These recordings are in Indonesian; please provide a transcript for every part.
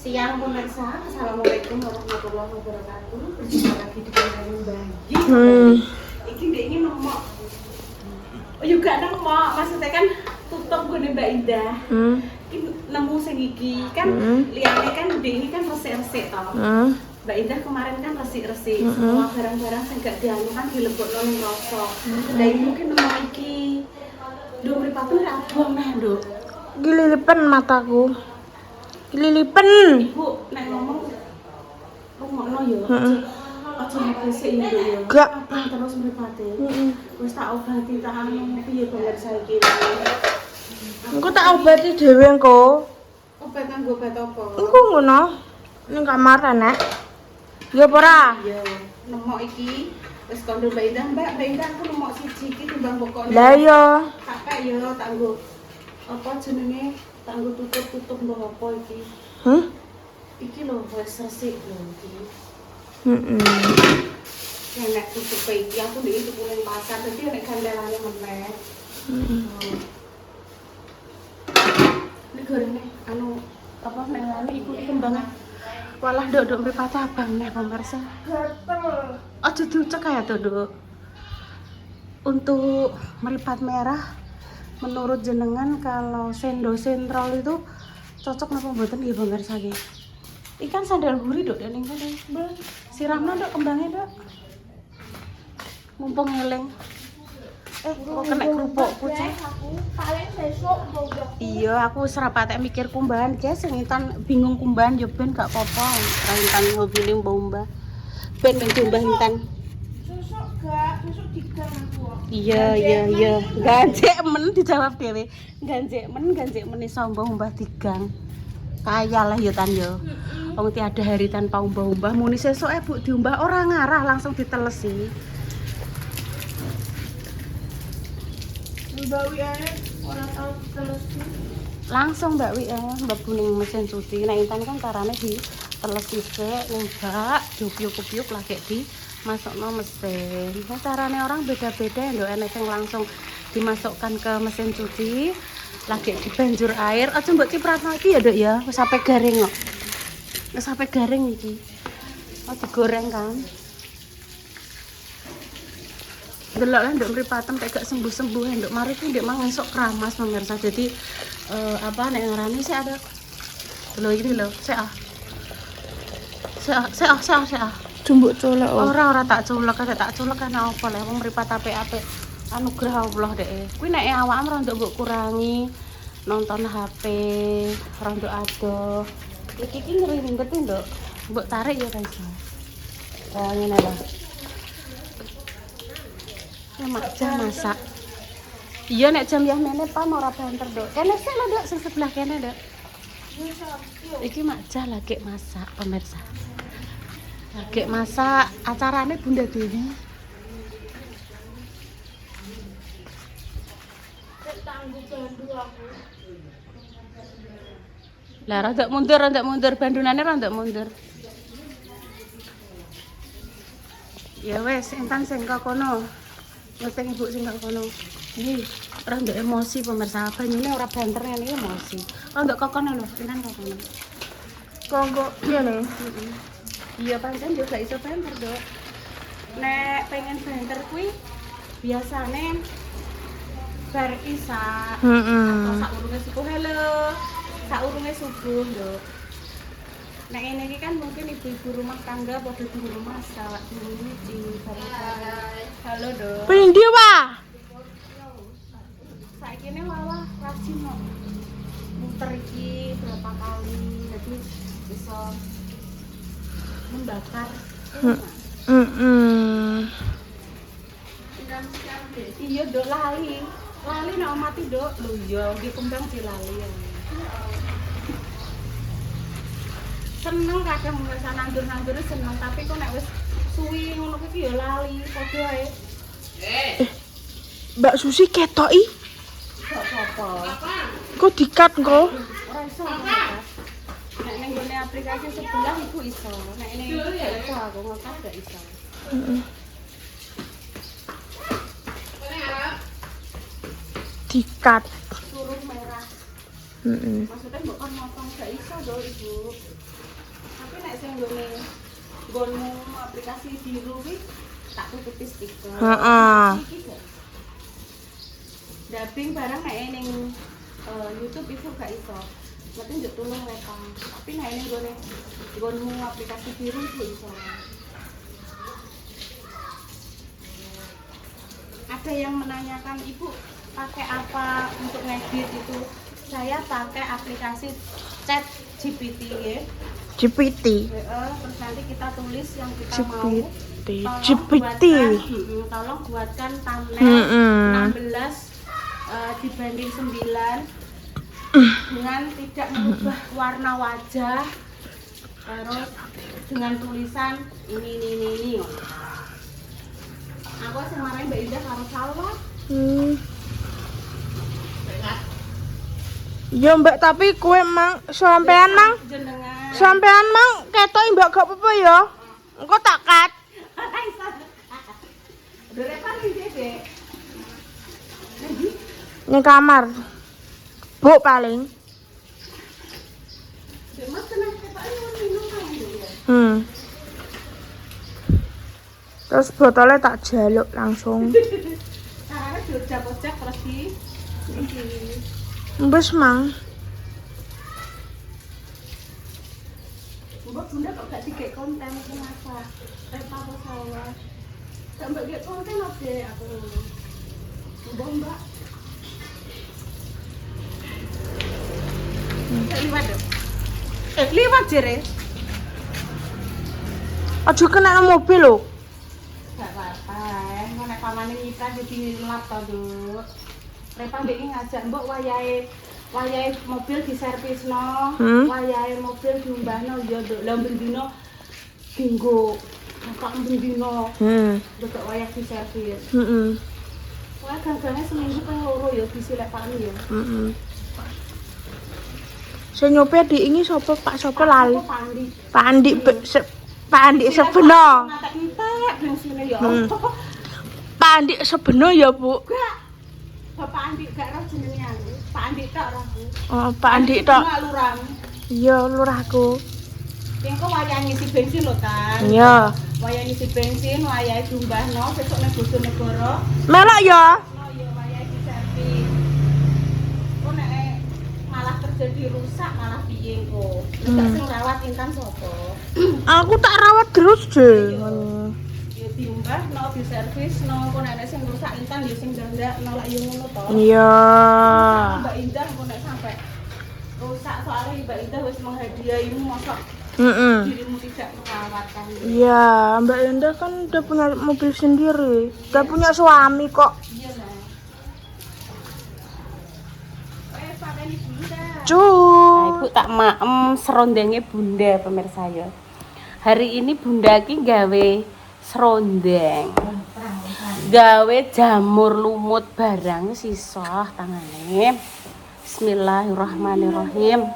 Siang pemirsa, assalamualaikum warahmatullahi wabarakatuh. Berjumpa lagi di channel Bayi. Iki dia ini nemok. Oh juga nemok, maksudnya kan tutup gue Mbak Indah. Ini nemu sing iki kan liane kan dia ini kan resik-resik toh. Mbak Indah kemarin kan resik-resik, semua barang-barang sing gak dianu kan dilebokno ning rasa. Lah iki mungkin nemok iki. Nduk mripatmu ra buang neh, Nduk. Gililipen mataku. Gililipen. Ibu nek ngomong rungokno yo. Aja ngebisik Nduk yo. Gak. Terus mripate. Wis tak obati tak anu piye pemirsa iki. Engko tak obati dhewe engko. Obat kanggo obat apa? Engko ngono. Ning kamar enek. Ya apa ora? Yo, nemok iki wis kondo Mbak Indah, Mbak Indah aku nemok siji iki timbang pokoknya. Lah iya. Tak pek yo tak nggo apa jenenge? Tak nggo tutup-tutup mbok apa iki. Iki lho wis resik lho iki. Nek tutup iki aku ndek itu pulang pasar dadi nek gandelane meneh. Nek gorene anu apa nek ngene iku kembang. Walah nduk mripate abang neh pemirsa. Gatel. Aja diucek ya tuh, Duk. Untuk meripat merah menurut jenengan kalau sendo sentral itu cocok napa mboten nggih pemirsa nggih. Ikan sandal gurih Duk ning kene. Siramno Duk kembangnya Duk. Mumpung ngeleng. Kok kena kerupuk kucing. Paling besok mbok. Iya, aku wis ora patek mikir kumbahan, guys. Sing intan bingung kumbahan ya ben gak apa-apa. Ora intan hobi mbah. Ben mbah intan. Besok gak, besok digang aku. Iya. Ganjek men dijawab dhewe. Ganjek men iso mbah digang. Kaya lah ya tan yo. Wong tiada hari tanpa umbah-umbah. Muni sesuk Bu diumbah ora ngarah langsung ditelesi. Mbak Wi ora tau telesi. Langsung Mbak Wi mlebu ning mesin cuci. Nek intan kan carane ditelesi sik, ngumbak, diupiuk-upiuk lagi dimasukno mesin. Nah, carane orang beda-beda ya, Nduk. Enek sing langsung dimasukkan ke mesin cuci, lagi dibanjur air. Aja mbok cipratno iki ya, Nduk ya. Wis sampai garing kok. Wis sampai garing iki. Oh, digoreng kan. Delok lah nduk mripatem pek gak sembuh-sembuh nduk mari ki nduk mang esuk keramas pemirsa. Jadi apa nek ngarani sih ada lho iki lho sik Jumbuk colek. ora tak culek kan apa le wong mripat apik-apik anugerah Allah dek. Kuwi nek awakmu rondok mbok kurangi nonton HP rondok adoh. Iki ngeri-ngeri nduk. Mbok tarik ya guys. Ngene lho. Mak jam masak. Iya nek jam yah mene pan ora banter, Dok. Kene sik lho, Dok, sing sebelah kene, Dok. Iki mak jah lagi masak, pemirsa. Lagi masak acarane Bunda Dewi. Tangguh bandu aku. Lah rada mundur bandunane rada mundur. Ya wes, intan sing kono. Ngeteng ibu sing kono. Ini rada emosi pemirsa. Banyune ora banter ngene emosi. Rada kokono lho, intan kokono. Kongko ngene. Iya pancen yo gak iso banter, Dok. Nek pengen banter kuwi biasane bar isa. Atau saurunge subuh halo. Saurunge subuh, Dok. Nek ngene iki kan mungkin ibu-ibu rumah tangga padha di rumah sawak nyuci bareng. Halo, Dok. Ping ndi, Pak? Saiki ne malah rajin kok. Muter iki berapa kali jadi bisa membakar. Iya, Dok, lali nek mati, Dok. Lho iya, nggih kembang dilali ya. Seneng kadang merasa nandur-nandur seneng, tapi kok nek wis suwi ngono kuwi ya lali padha ae. Mbak Susi ketoki. Gak apa-apa. Kok dikat kok? Ora iso. Nek ning gone aplikasi sebelah iku iso. Nek ning iki gak iso aku ngekat gak iso. Dikat. Suruh merah. Maksudnya mbok kon motong gak iso lho Ibu. Tapi nek sing nggonmu aplikasi biru iki tak tutupi stiker. Heeh. Iki gak. Dubbing barang nek ning YouTube itu gak iso. Berarti njuk tulung rekam. Tapi nek ning nggonmu aplikasi biru itu iso. Ada yang menanyakan Ibu pakai apa untuk ngedit itu? Saya pakai aplikasi Chat GPT ya. GPT. Terus nanti kita tulis yang kita mau. GPT. Tolong buatkan thumbnail 16 dibanding 9 dengan tidak merubah warna wajah, terus dengan tulisan ini. Aku sing marahin Mbak Indah karo Salwa. Ya Mbak, tapi kue mang sampean mang ketok Mbak gak apa-apa ya. Engko tak cut. Ning kamar. Bu paling. Terus botolnya tak jaluk langsung. Caranya diojak-ojak terus di Mbes mang. Mbak Bunda kok gak dikek konten kenapa? Repa apa Salwa? Gak mbak dikek konten oke aku. Mbak. Liwat dong. Liwat jere. Aja kena mobil lho. Gak apa-apa, engko nek pamane nikah jadi ngelap to, Duk. Repa mbek iki ngajak mbok wayahe mobil diservisno, wayahe mobil diumbahno ya, Duk. Lah bendino dinggo kakak bendino. Dok wayah diservis. Wah, gagangnya seminggu kan loro ya disilek pakmu ya. Sing nyopir diingi sapa Pak sapa lali? Pak Andi. Pak Andi Sebeno. Entek bensine ya. Pak Andi Sebeno ya, Bu. Gak. Bapak Andi gak roh jenenge aku. Pak Andi tok roh. Oh, Pak Andi tok. Lurah. Iya, lurahku. Engko wayah ngisi bensin lho kan. Iya. Wayah ngisi bensin, wayah diumbahno sesuk nek Bojonegoro. Melok ya. No ya wayah diservis. Kok nek malah terjadi rusak malah piye kok. Nek sing rawat Intan sapa? Aku tak rawat terus, Je. Ya diumbahno, diservisno, kok nek sing rusak Intan ya sing ndak nolak yo ngono to. Iya. Mbak Indah kok nek sampai rusak soalnya Mbak Indah wis menghadiahimu mosok dirimu tidak merawat kan. Iya, Mbak Indah kan udah punya mobil sendiri, udah punya suami kok. Iya lah. Pakaian Bunda. Nah, Ibu tak maem serondenge Bunda pemirsa ya. Hari ini Bunda ki gawe serondeng. Gawe jamur lumut barang sisa tangane. Bismillahirrahmanirrahim.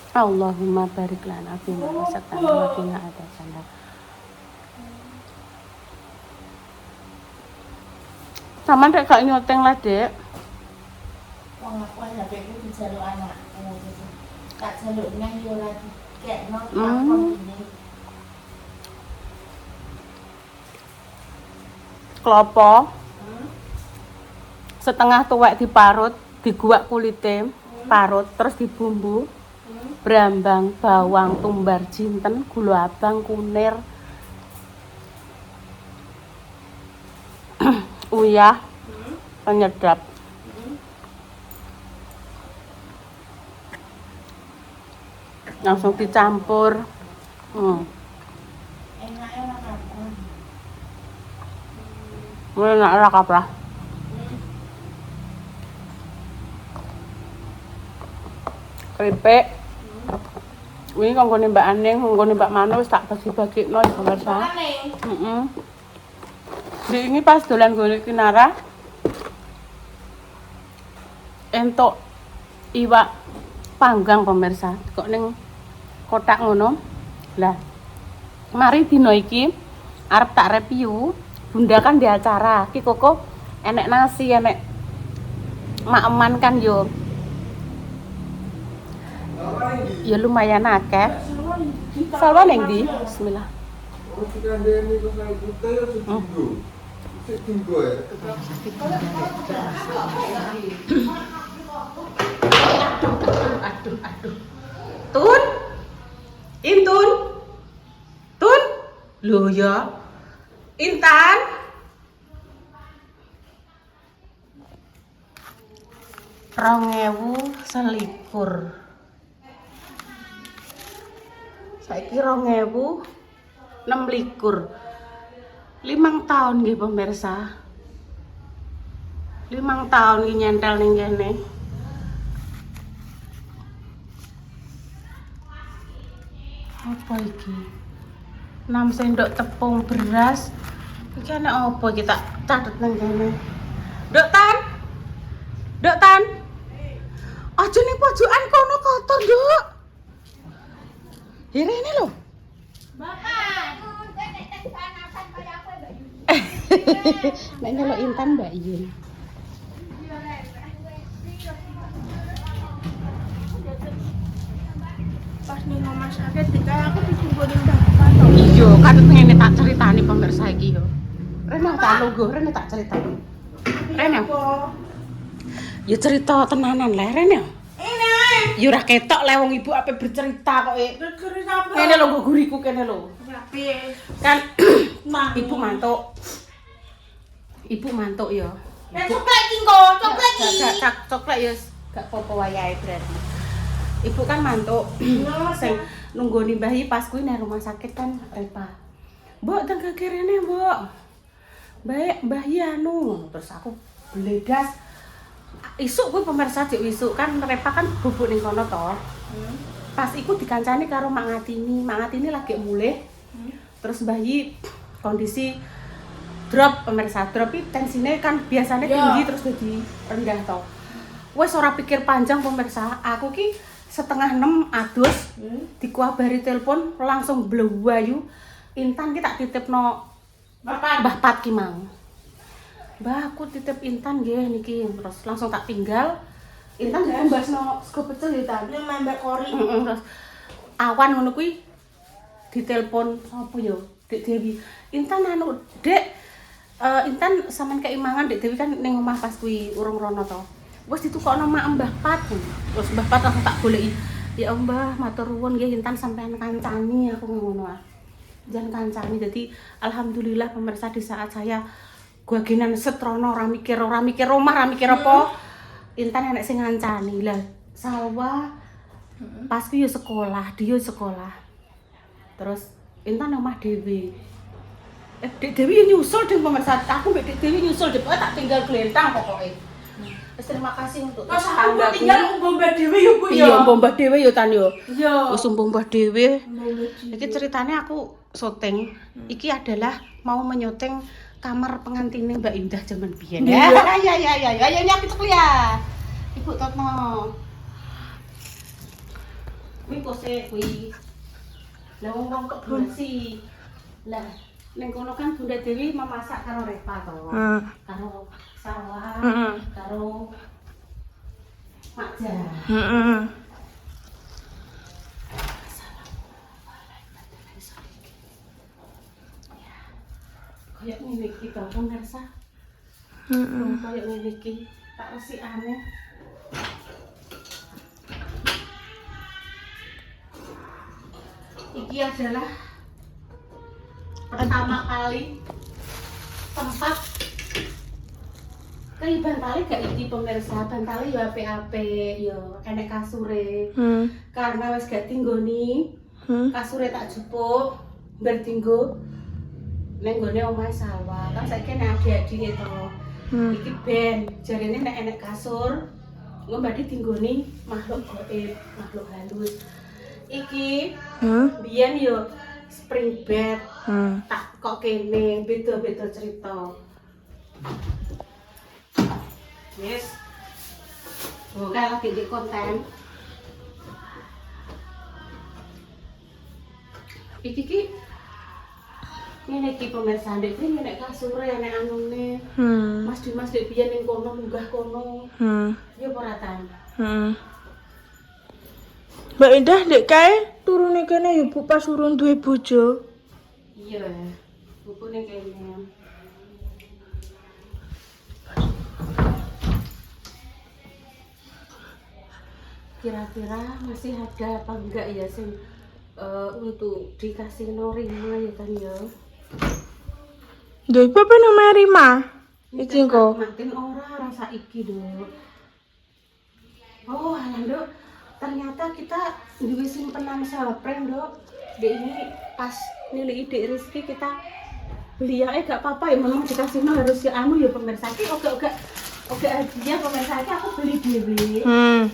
Allahumma barik lana fima razaqtana wa qina adzabannar. Saman rek gak nyoteng lah, Dek. Wong aku HP ku dijaluk anakku. Tak jaluk nang yo lagi kekno platform ini. Klopo. Setengah tuwek diparut, diguak kulite, parut terus dibumbu. Brambang, bawang, tumbar jinten, gula abang, kunir, uyah, penyedap. Langsung dicampur. Enake ora kapan. Mulai nak kaprah. Keripik. Ini kanggone Mbak Aning, kanggone Mbak Mano wis tak bagi-bagikno ya pemirsa. Di ini pas dolan golek kinara. Entuk iwak panggang pemirsa. Kok ning kotak ngono. Lah. Mari dino iki arep tak review. Bunda kan di acara. Ki koko enek nasi, enek maeman kan yo. Ya lumayan akeh. Salwa ning ndi? Bismillah. Aduh. Tun? Intun? Tun? Loh ya. Intan? Rongewu selikur. Saiki 2026. 5 tahun nggih pemirsa. 5 tahun iki nyentel ning kene. Apa iki? 6 sendok tepung beras. Iki ana apa iki tak catet nang kene. Nduk Tan. Nduk Tan. Aja ning pojokan kono kotor, Nduk. Ini lho. Bapak, nek panasan kaya apa, Mbak Yun? Nek nyelok Intan Mbak Yun. Pas ning omah sakit dikae aku ditunggu ning bapak to. Iya, kan ngene tak ceritani pemirsa iki yo. Rene tak lungguh, rene tak ceritani. Rene. Ya cerita tenanan le Rene. Ini. Ya ora ketok le wong ibu ape bercerita kok. Bercerita apa? Kene lho nggo guriku kene lho. Rapi. Kan ibu mantuk. Ibu mantuk ya. Coklat iki kok, coklat iki. Gak coklat ya gak apa-apa wayahe berarti. Ibu kan mantuk. Sing nunggoni bayi pas kuwi nang rumah sakit kan Repa. Mbok tengah kene, Mbok. Baik, bayi anu. Terus aku bledas. Isuk kuwi pemirsa dik isuk kan Repa kan bubuk ning kono to. Pas iku dikancani karo Mak Ngatini. Mak Ngatini lagi mulih. Terus bayi kondisi drop pemirsa. Drop iki tensine kan biasanya tinggi terus jadi rendah to. Wes ora pikir panjang pemirsa. Aku ki 5:30 adus dikuabari telepon langsung blewayu. Intan ki tak titipno Mbah Pat ki mang. Mbah aku titip Intan nggih niki. Terus langsung tak tinggal. Intan dikumbasno sego pecel ya Tan. Ini membek kori. Terus awan ngono kuwi ditelepon sapa yo? Dek Dewi. Intan anu, Dek. Intan sampean keimangan Dek Dewi kan ning omah pas kuwi urung rono to. Wes ditukokno mak Mbah Pat. Terus Mbah Pat langsung tak goleki. Ya Mbah, matur nuwun nggih Intan sampean kancani aku ngono ah. Jan kancani. Jadi alhamdulillah pemirsa di saat saya guaginan setrono ora mikir omah, ora mikir apa. Intan enek sing ngancani. Lah Salwa pas ku yo sekolah, dia sekolah. Terus Intan omah dhewe. Dek Dewi nyusul ding pemirsa. Aku mbek Dek Dewi nyusul dhewe tak tinggal glentang pokoke. Terima kasih untuk Mas aku tinggal mbah dhewe yo Bu ya. Iya, mbah dhewe yo Tan yo. Iya. Wis mbah dhewe. Iki ceritanya aku syuting. Iki adalah mau menyuting kamar pengantinnya Mbak Indah zaman biyen. Ya, ayo nyapit ya. Ibu Totno. Kuwi pose kuwi. Lah wong kok bersih. Lah ning kono kan Bunda Dewi memasak karo Repa to. Karo Salwa, karo Makja. Kayak ngene iki to pemirsa. Kayak ngene iki tak resik aneh. Iki adalah pertama kali tempat kayak bantale gak iki pemirsa, bantale yo apik-apik, yo enek kasure. Karena wis gak tinggoni, kasure tak jupuk, bertinggo ning gone omahe Salwa. Kan saiki nek adik-adik to. Iki ben jarene nek enek kasur, engko mbadi tinggoni makhluk gaib, makhluk halus. Iki biyen yo spring bed. Tak kok kene beda-beda cerita. Yes. Oh, kan lagi di konten. Iki ki ngene iki pemirsa, ndek iki nek kasure nek anune. Mas Dimas ndek biyen ning kono munggah kono. Ya ora Tan. Mbak Indah dek kae turune kene ya Bu pas urung duwe bojo. Iya. Buku ning kene. Kira-kira masih ada apa enggak ya sing untuk dikasih Norima ya kan ya? Duh, apa namanya Rima? Iki kok. Makin ora rasa iki, Dok. Oh, alah, Dok. Ternyata kita duwe simpenan surprise, Dok. Dek ini pas nilai Dek Rizky kita beli ya gak apa-apa ya memang dikasih harus ya anu ya pemirsa iki oke hadiah pemirsa iki aku beli dhewe.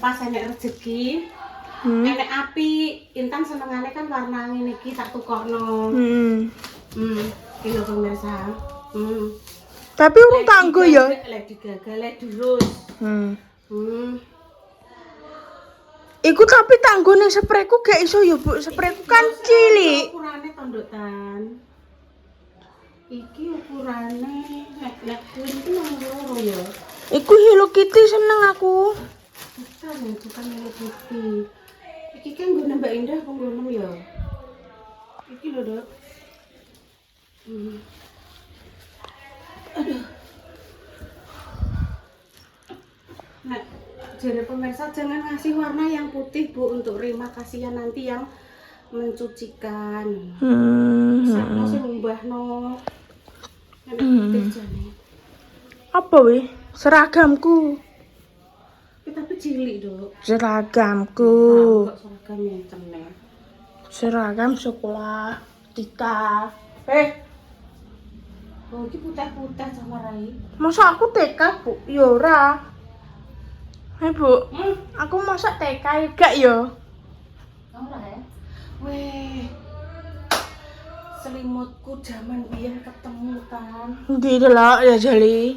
Pas enek rezeki. Enek api, Intan senengane kan warna ngene iki tak tukokno. Iki lho pemirsa. Tapi urung tanggo ya. Lek digagal lek terus. Iku tapi tanggone sprayku gak iso ya, Bu. Sprayku kan cilik. Ukurane tondokan. Iki ukurane nek kuwi iki nang loro ya. Iku Hello Kitty seneng aku. Bukan Hello Kitty. Iki kan nggo Mbak Indah kok ngono ya. Iki lho, Dok. Aduh. Nah, jadi pemirsa jangan ngasih warna yang putih Bu untuk Rima, kasihan nanti yang mencucikan. Siapa sih mbahno? Enak putih jane. Apa weh? Seragamku. Tapi cilik, Dok. Seragamku. Kok seragam yang cenek. Seragam sekolah Tika. Oh, iki putih-putih sama Rai. Masa aku TK, Bu? Ya ora. Bu, aku masa TK gak ya? Ora ya? Weh. Selimutku zaman biyen ketemu kan. Ndi delok ya jali.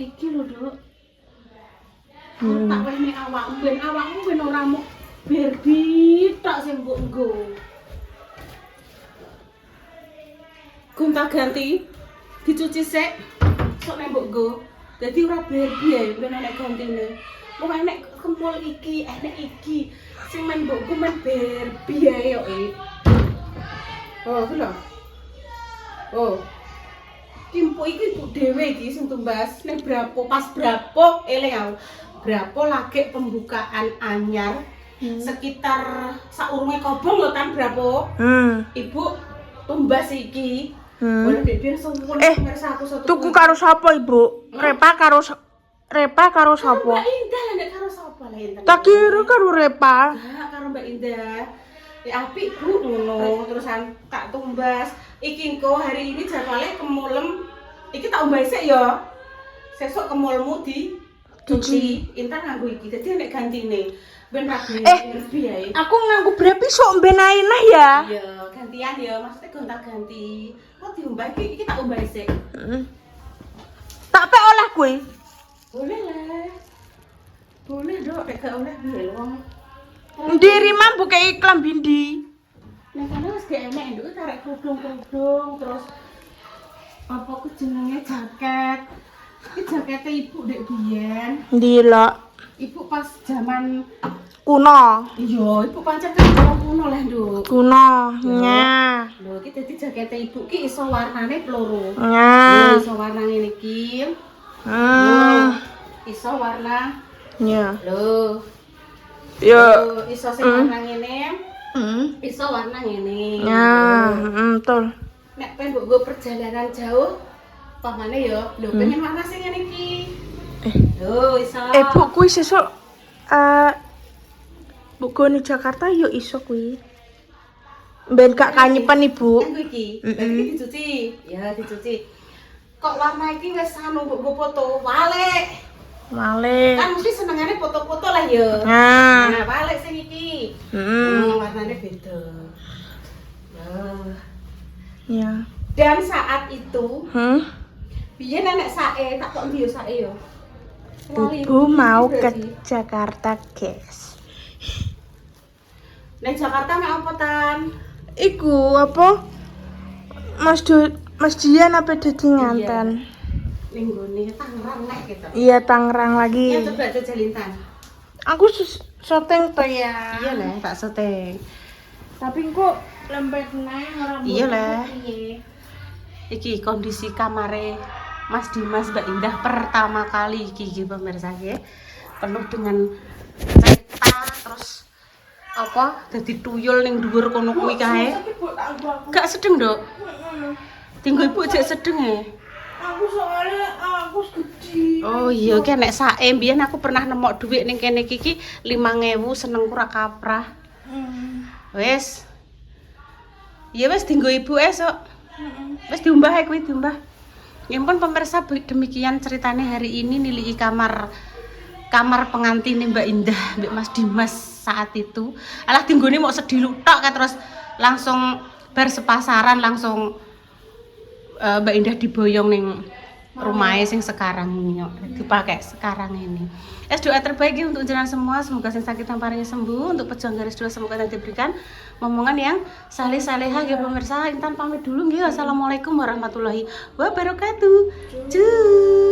Iki lho, Dok. Tak wehne awakmu ben ora muk Barbie tok sing mbok nggo. Gonta-ganti dicuci sik sok nek mbok nggo. Dadi ora Barbie ya ben nek gantine. Wong enek kempul iki, enek iki. Sing men mbok nggo men Barbie ae yo. Oh, lho. Oh. Timpu iki bu dhewe iki sing tumbas ning Brapo pas Brapo eling aku. Brapo lagi pembukaan anyar sekitar saurunge kobong lho kan Brapo. Ibu tumbas iki. Boleh dia suwun pemirsa aku satu. Tuku karo sapa, Ibu? Repa karo sapa? Mbak Indah nek karo sapa lah Intan. Tak kira karo Repa. Enggak karo Mbak Indah. Apik Bu ngono, terusan tak tumbas. Iki engko hari ini jadwalnya kemulem. Iki tak umbah sik ya. Sesuk kemulmu di cuci. Intan nganggo iki. Dadi nek gantine ben rabi ae. Aku nganggo berapa sok mben ae nah ya. Iya, gantian ya, maksudnya gonta-ganti. Kok diumbah iki tak umbah sik. Tak pe oleh kuwi. Boleh lah. Boleh, Dok, nek gak oleh piye wong. Ndi Rima buka iklan bindi. Nek kana wis gak enek nduk tarik kerudung terus apa ku jenenge jaket. Iki jakete ibu dek biyen. Ndi lho? Ibu pas zaman Kuno. iya, ibu pancen kan orang kuno lah, Nduk. Kuno. Nya. Lho, iki dadi jakete ibu ki iso warnane peloro. Nya. Iso warna ngene iki. Iso warna. Nya. Lho. Yo. Iso sing warna ngene. Iso warna ngene. Nya, betul. Nek pengen mbok perjalanan jauh, pamane yo, lho pengen warna sing ngene iki. Lho, iso. Bu kuwi sesuk buku di Jakarta yo iso kuwi. Ben gak kanyepen Ibu. Kan iki. Iki dicuci. Ya, dicuci. Kok warna iki wis anu mbok foto, wale. Wale. Kan mesti senengane foto-foto lah ya. Nah, wale sing iki. Warnane beda. Nah. Ya. Dan saat itu, biyen nenek sae, tak kok ndi yo sae yo. Ibu mau ke Jakarta, guys. Nek Jakarta mek apa tan? Iku apa? Mas Dian apa dadi nganten? Ning gone Tangerang nek gitu. Iya, Tangerang Ya lagi. coba jajalin tan. Aku syuting to ya. Iya lah, tak syuting. Tapi kok lembek nang ora Iya lah. piye. Iki kondisi kamare Mas Dimas Mbak Indah pertama kali iki pemirsa ya. Penuh dengan cerita terus apa dadi tuyul ning dhuwur kono kuwi kae. Sakit Bu, tak aku. Gak sedeng, Dok. Heeh. Tinggo ibu jek sedeng ya. Aku soalnya aku gede. Oh iya, ki nek sae mbiyen aku pernah nemok dhuwit ning kene iki 5.000 senengku ra kaprah. Wes. Ya wes dinggo ibu esok. Wes diumbah ae kuwi diumbah. Ya ampun pemirsa, demikian ceritanya hari ini nilai kamar pengantin Mbak Indah, Mbak Mas Dimas saat itu. Alah tinggone mau sediluk tok kan terus langsung bar sepasaran langsung Mbak Indah diboyong ning rumahnya sing sekarang ini dipakai sekarang ini. Doa terbaik ya untuk jenengan semua, semoga sing sakit tamparannya sembuh, untuk pejuang garis dua semoga nanti diberikan momongan yang saleh-salehah ya pemirsa. Intan pamit dulu nggih. Wassalamualaikum warahmatullahi wabarakatuh. Cuy.